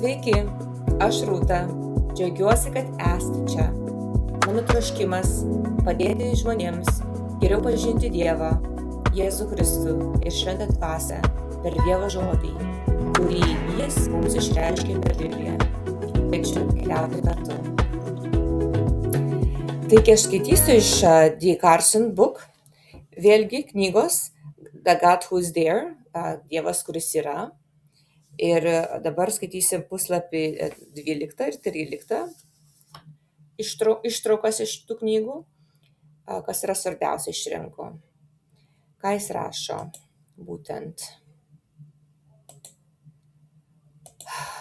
Sveiki, aš Rūta. Džiaugiuosi, kad esate čia. Mano troškimas – padėti žmonėms geriau pažinti Dievą, Jėzų Kristų ir Šventą Dvasią per Dievo žodį, kurį Jis mums išreiškė per Bibliją. Kviečiu keliauti kartu. Taigi aš skaitysiu iš D. Carson book, vėlgi knygos The God Who is There, Dievas, kuris yra. Ir dabar skaitysim puslapį 12 ir 13 ištraukas iš tų knygų, kas yra svarbiausia išrinko. Ką jis rašo būtent.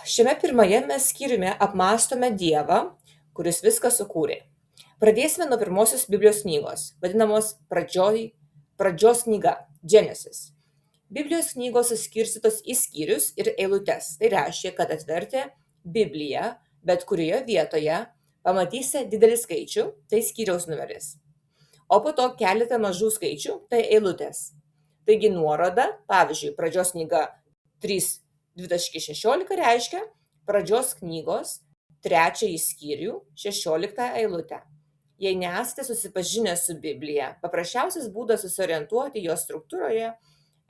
Šiame pirmajame skyriume apmąstome Dievą, kuris viską sukūrė. Pradėsime nuo pirmosios Biblijos knygos, vadinamos pradžios knyga, Genesis. Biblijos knygos suskirstytos į skyrius ir eilutes. Tai reiškia, kad atvertę Bibliją bet kurioje vietoje pamatysite didelį skaičių, tai skyriaus numeris. O po to keletą mažų skaičių, tai eilutės. Taigi nuoroda, pavyzdžiui, pradžios knyga 3:2-16 reiškia pradžios knygos 3 skyrių 16 eilutę. Jei nesate susipažinę su Biblija, paprasčiausias būdas susiorientuoti jos struktūroje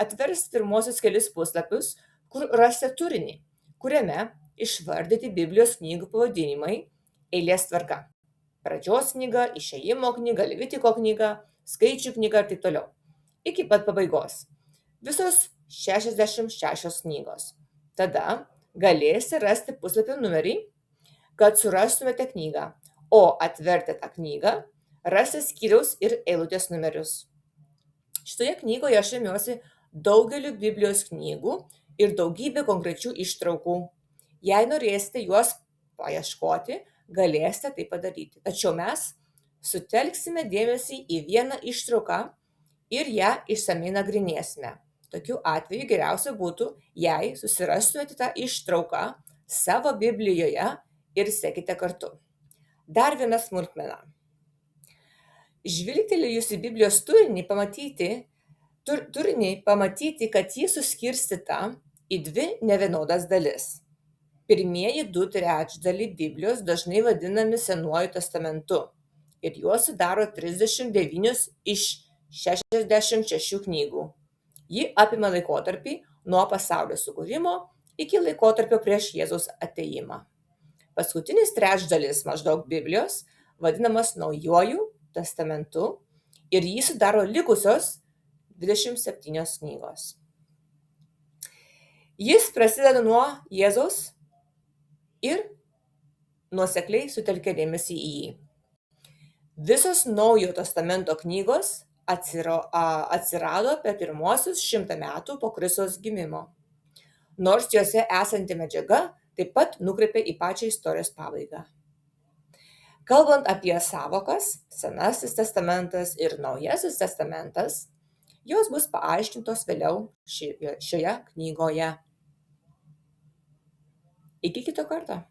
atversti pirmosius kelis puslapius, kur rasite turinį, kuriame išvardyti Biblijos knygų pavadinimai eilės tvarka. Pradžios knyga, Išėjimo knyga, Levitiko knyga, Skaičių knyga ir taip toliau. Iki pat pabaigos. Visos 66 knygos. Tada galėsite rasti puslapio numerį, kad surastumėte knygą, o atvertę tą knygą rasite skyriaus ir eilutės numerius. Šitoje knygoje aš remiuosi daugeliu Biblijos knygų ir daugybė konkrečių ištraukų. Jei norėsite juos paieškoti, galėsite tai padaryti. Tačiau mes sutelksime dėmesį į vieną ištrauką ir ją išsamiai nagrinėsime. Tokiu atveju geriausia būtų, jei susirastumėte tą ištrauką savo Biblijoje ir sekite kartu. Dar viena smulkmena. Žvilgtelėjus į Biblijos turinį pamatyti, kad ji suskirstyta į 2 nevienodas dalis. Pirmieji 2/3 Biblijos dažnai vadinami Senuoju testamentu ir juos sudaro 39 iš 66 knygų. Ji apima laikotarpį nuo pasaulio sukūrimo iki laikotarpio prieš Jėzaus atėjimą. Paskutinis trečdalis maždaug Biblijos vadinamas Naujuoju testamentu ir jį sudaro likusios 27 knygos. Jis prasideda nuo Jėzaus ir nuosekliai sutelkia dėmesį į jį. Visos Naujojo testamento knygos atsirado per pirmuosius 100 metų po Kristaus gimimo, nors jose esanti medžiaga taip pat nukreipia į pačią istorijos pabaigą. Kalbant apie sąvokas, Senasis testamentas ir Naujasis testamentas, jos bus paaiškintos vėliau šioje knygoje. Iki kito karto.